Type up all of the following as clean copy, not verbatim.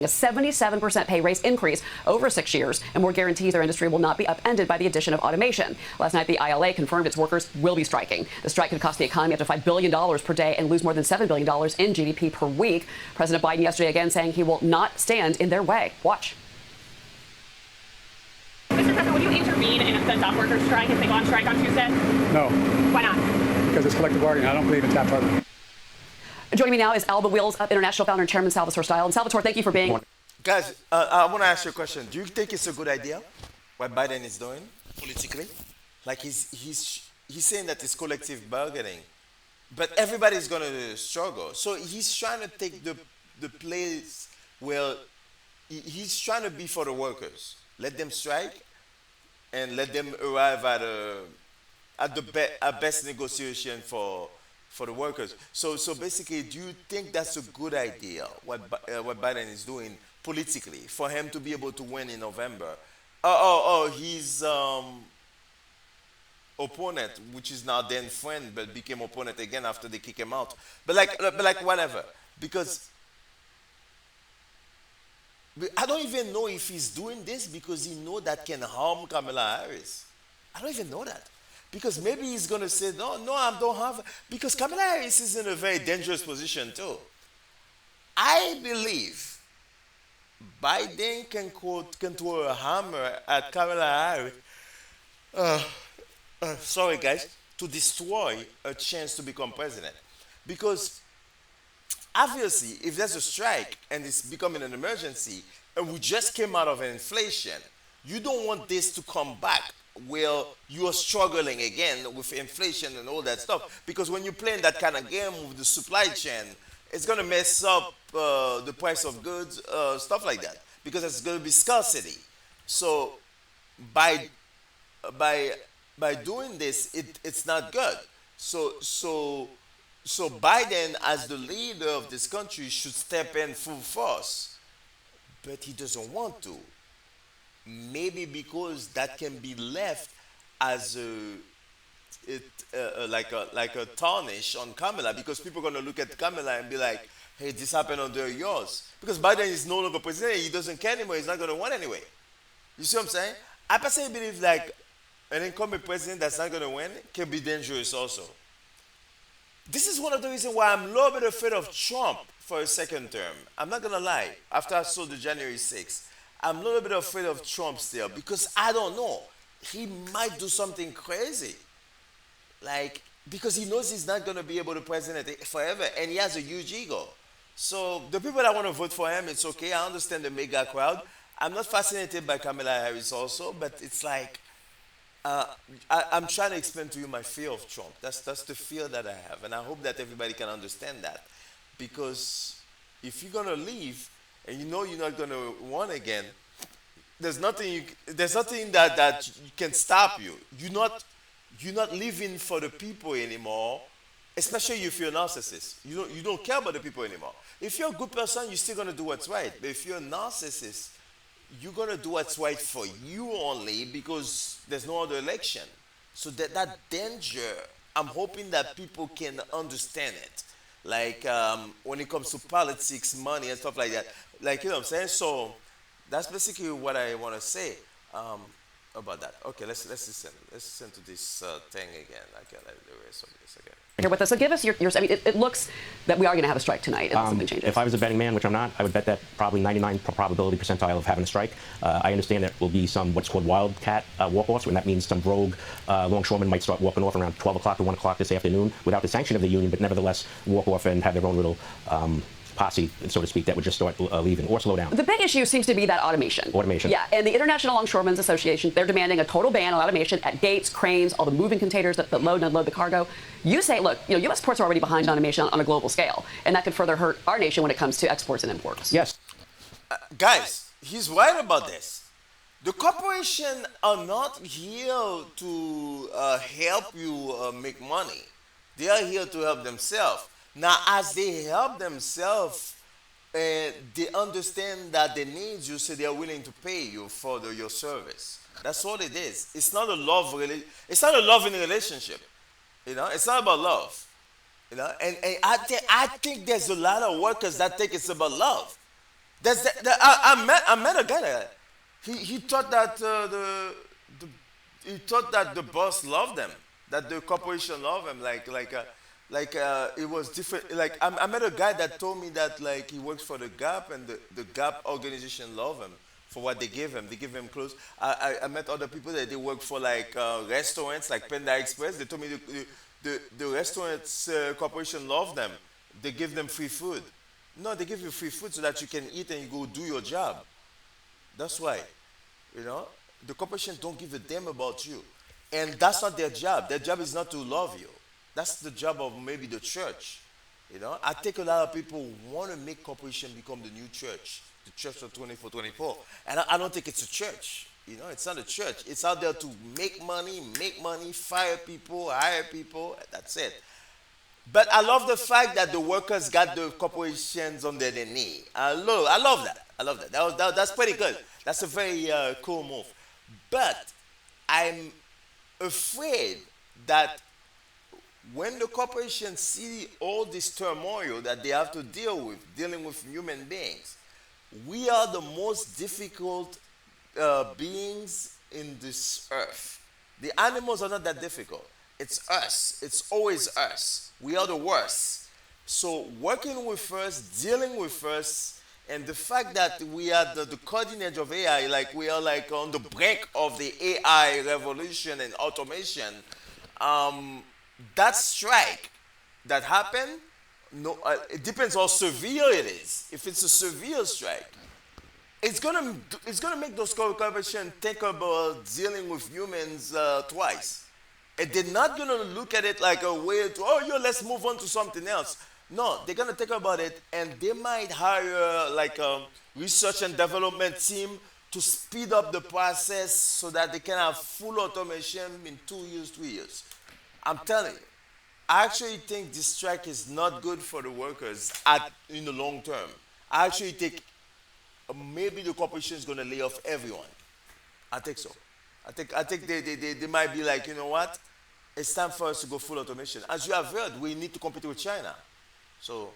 A 77% pay raise increase over 6 years, and more guarantees their industry will not be upended by the addition of automation. Last night, the ILA confirmed its workers will be striking. The strike could cost the economy up to $5 billion per day and lose more than $7 billion in GDP per week. President Biden yesterday again saying he will not stand in their way. Watch. Mr. President, would you intervene in the dock workers strike if they go on strike on Tuesday? No. Why not? Because it's collective bargaining. I don't believe in tap bargaining. Joining me now is Alba Wheels International founder and chairman Salvatore Style. And Salvatore, thank you for being. Guys, I want to ask you a question. Do you think it's a good idea what Biden is doing politically? Like he's saying that it's collective bargaining, but everybody's going to struggle. So he's trying to take the place where he's trying to be for the workers. Let them strike and let them arrive at the best negotiation for the workers. So basically, do you think that's a good idea, what Biden is doing politically, for him to be able to win in November? His opponent, which is now then friend, but became opponent again after they kick him out. But like whatever, because I don't even know if he's doing this because he know that can harm Kamala Harris. I don't even know that. Because maybe he's going to say, no, I don't have... Because Kamala Harris is in a very dangerous position too. I believe Biden can throw a hammer at Kamala Harris, sorry guys, to destroy a chance to become president. Because obviously, if there's a strike and it's becoming an emergency, and we just came out of inflation, you don't want this to come back where you are struggling again with inflation and all that stuff. Because when you're playing that kind of game with the supply chain, it's going to mess up the price of goods, stuff like that. Because there's going to be scarcity. So by doing this, it's not good. So Biden, as the leader of this country, should step in full force. But he doesn't want to. Maybe because that can be left as like a tarnish on Kamala, because people are going to look at Kamala and be like, hey, this happened under yours. Because Biden is no longer president, he doesn't care anymore, he's not going to win anyway. You see what I'm saying? I personally believe like an incumbent president that's not going to win can be dangerous also. This is one of the reasons why I'm a little bit afraid of Trump for a second term. I'm not going to lie. After I saw the January 6th, I'm a little bit afraid of Trump still because I don't know. He might do something crazy. Like, because he knows he's not going to be able to president forever and he has a huge ego. So the people that want to vote for him, it's okay. I understand the mega crowd. I'm not fascinated by Kamala Harris also, but it's like, I'm trying to explain to you my fear of Trump. That's the fear that I have. And I hope that everybody can understand that. Because if you're going to leave and you know you're not going to win again, there's nothing that can stop you. You're not living for the people anymore, especially if you're a narcissist. You don't care about the people anymore. If you're a good person, you're still going to do what's right. But if you're a narcissist, you're going to do what's right for you only because there's no other election. So that danger, I'm hoping that people can understand it. Like when it comes to politics, money, and stuff like that. Like, you know what I'm saying? So that's basically what I want to say about that. Okay, let's listen to this thing again. I can let the rest of this again. Here with us. So give us your I mean, it looks that we are going to have a strike tonight if something changes. If I was a betting man, which I'm not, I would bet that probably 99 probability percentile of having a strike. I understand there will be some what's called wildcat walk-offs, and that means some rogue longshoremen might start walking off around 12 o'clock to 1 o'clock this afternoon without the sanction of the union, but nevertheless walk off and have their own little posse, so to speak, that would just start leaving or slow down. The big issue seems to be that automation. Automation. Yeah, and the International Longshoremen's Association, they're demanding a total ban on automation at gates, cranes, all the moving containers that load and unload the cargo. You say, look, U.S. ports are already behind on automation on a global scale, and that could further hurt our nation when it comes to exports and imports. Yes. Guys, he's right about this. The corporations are not here to help you make money. They are here to help themselves. Now, as they help themselves, they understand that they need you, so they are willing to pay you for your service. That's all it is. It's not a it's not a loving relationship. You know, it's not about love. You know, and I think there's a lot of workers that think it's about love. I met a guy that he thought that he thought that the boss loved them, that the corporation loved him, it was different. Like I met a guy that told me that like he works for the Gap and the Gap organization love him for what they give him. They give him clothes. I met other people that they work for like restaurants like Panda Express. They told me the restaurants corporation love them. They give them free food. No, they give you free food so that you can eat and you go do your job. That's why, you know, the corporation don't give a damn about you, and that's not their job. Their job is not to love you. That's the job of maybe the church. You know, I think a lot of people want to make corporation become the new church, the church of 24/24, and I don't think it's a church. You know, it's not a church. It's out there to make money, fire people, hire people. That's it. But I love the fact that the workers got the corporations under their knee. I love that. I love that. That's pretty good. That's a very cool move. But I'm afraid that when the corporations see all this turmoil that they have to deal with, dealing with human beings, we are the most difficult beings in this earth. The animals are not that difficult. It's us. It's always us. We are the worst. So working with us, dealing with us, and the fact that we are the cutting edge of AI, like we are like on the brink of the AI revolution and automation, that strike that happened, no, it depends how severe it is. If it's a severe strike, it's gonna make those corporations think about dealing with humans twice. And they're not gonna look at it like a way to, oh yeah, let's move on to something else. No, they're gonna think about it, and they might hire like a research and development team to speed up the process so that they can have full automation in 2 years, 3 years. I'm telling you, I actually think this strike is not good for the workers in the long term. I actually think maybe the corporation is going to lay off everyone. I think so. I think they might be like, you know what? It's time for us to go full automation. As you have heard, we need to compete with China. So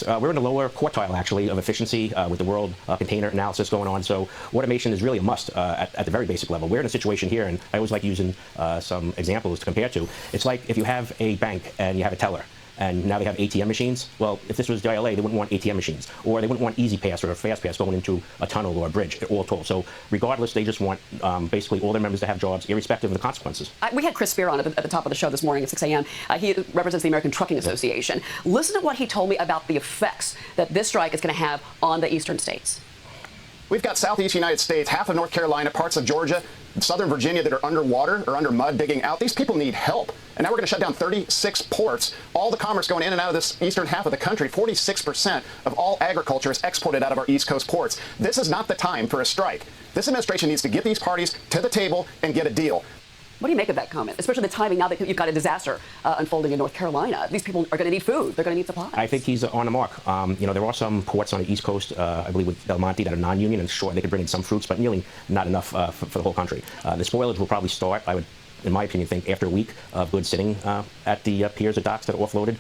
we're in the lower quartile, actually, of efficiency with the world container analysis going on. So automation is really a must at the very basic level. We're in a situation here, and I always like using some examples to compare to. It's like if you have a bank and you have a teller, and now they have ATM machines. Well, if this was DILA, they wouldn't want ATM machines, or they wouldn't want Easy Pass or Fast Pass going into a tunnel or a bridge, all told. So regardless, they just want basically all their members to have jobs, irrespective of the consequences. We had Chris Spear on at the top of the show this morning at 6 a.m. He represents the American Trucking Association. Listen to what he told me about the effects that this strike is going to have on the eastern states. We've got southeast United States, half of North Carolina, parts of Georgia, southern Virginia that are underwater or under mud digging out. These people need help. And now we're going to shut down 36 ports. All the commerce going in and out of this eastern half of the country, 46% of all agriculture is exported out of our East Coast ports. This is not the time for a strike. This administration needs to get these parties to the table and get a deal. What do you make of that comment, especially the timing now that you've got a disaster unfolding in North Carolina? These people are going to need food. They're going to need supplies. I think he's on the mark. You know, there are some ports on the East Coast, I believe with Del Monte, that are non-union, and sure, they could bring in some fruits, but nearly not enough for the whole country. The spoilage will probably start, I would, in my opinion, think after a week of goods sitting at the piers or docks that are offloaded.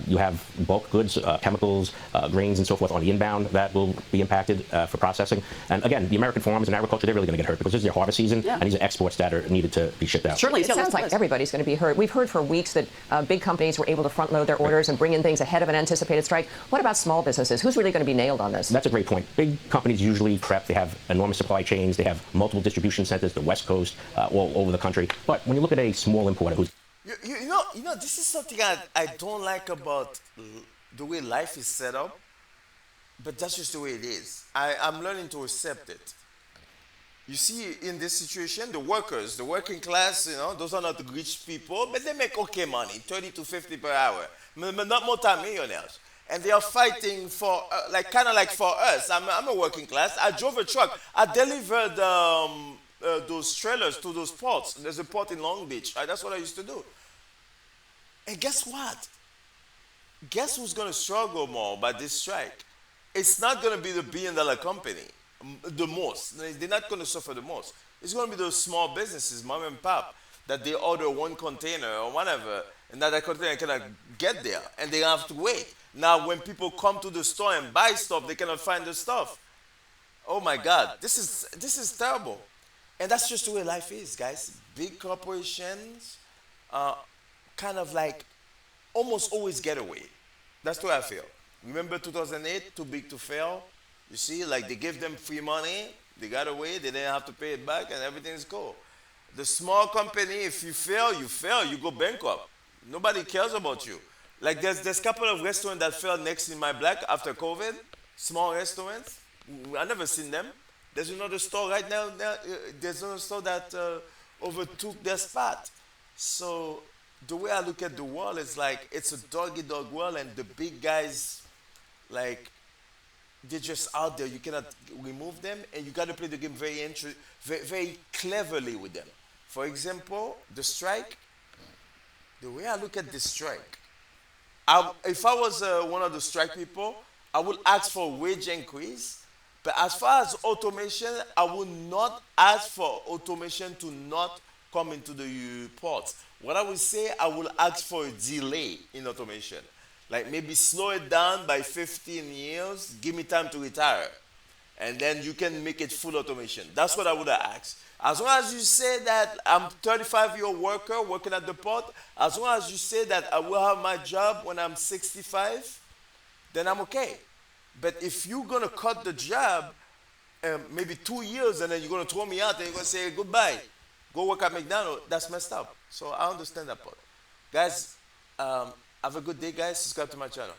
You have bulk goods, chemicals, grains, and so forth on the inbound that will be impacted for processing. And again, the American farmers and agriculture, they're really going to get hurt because this is their harvest season, and these are exports that are needed to be shipped out. Certainly, it sounds like everybody's going to be hurt. We've heard for weeks that big companies were able to front load their orders and bring in things ahead of an anticipated strike. What about small businesses? Who's really going to be nailed on this? That's a great point. Big companies usually prep. They have enormous supply chains. They have multiple distribution centers, the West Coast, all over the country. But when you look at a small importer who's You know, this is something I don't like about the way life is set up, but that's just the way it is. I'm learning to accept it. You see, in this situation, the workers, the working class, you know, those are not the rich people, but they make okay money, 30 to 50 per hour, not multi-millionaires. And they are fighting for, kind of like for us. I'm a working class. I drove a truck. I delivered those trailers to those ports. There's a port in Long Beach. That's what I used to do. And guess what? Guess who's going to struggle more by this strike? It's not going to be the billion-dollar company the most. They're not going to suffer the most. It's going to be those small businesses, mom and pop, that they order one container or whatever, and that container cannot get there, and they have to wait. Now, when people come to the store and buy stuff, they cannot find the stuff. oh my God, this is terrible. And that's just the way life is, guys. Big corporations kind of like almost always get away. That's the way I feel. Remember 2008, too big to fail? You see, like they gave them free money, they got away, they didn't have to pay it back, and everything's cool. The small company, if you fail, you go bankrupt. Nobody cares about you. Like there's a couple of restaurants that fell next in my block after COVID, small restaurants. I never seen them. There's another store right now. There's another store that overtook their spot. So the way I look at the world is like it's a dog eat dog world, and the big guys, like they're just out there. You cannot remove them, and you got to play the game very cleverly with them. For example, the strike. The way I look at the strike, if I was one of the strike people, I would ask for wage increase. But as far as automation, I would not ask for automation to not come into the ports. What I would say, I will ask for a delay in automation. Like maybe slow it down by 15 years, give me time to retire. And then you can make it full automation. That's what I would have asked. As long as you say that I'm 35-year-old worker working at the port, as long as you say that I will have my job when I'm 65, then I'm okay. But if you're going to cut the job, maybe 2 years, and then you're going to throw me out and you're going to say goodbye, go work at McDonald's, that's messed up. So I understand that part. Guys, have a good day, guys. Subscribe to my channel.